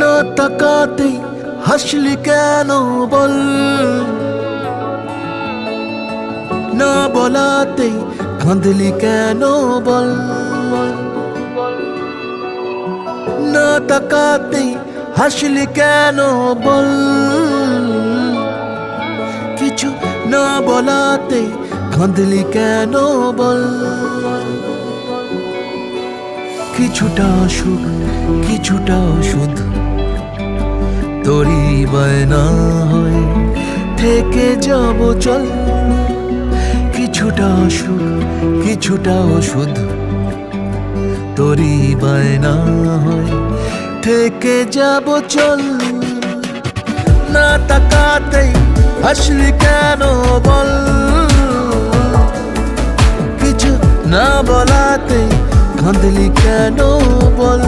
না তাকাতেই হাসলি কেন বল, না বলাতেই কাঁদলি কেন বল, না তাকাতেই হাসলি কেন বল, কিছু না বলাতেই কাঁদলি কেন বল। কিছুটা সুখ কিছুটা ওষুধ তোরই বায়না হয় থেকে যাব চল, কিছুটা সুখ কিছুটা ওষুধ তোরই বায়না হয় থেকে যাব চল। না তাকাতেই হাসলি কেন বল, কিছু না বলাতেই কাঁদলি কেন বল।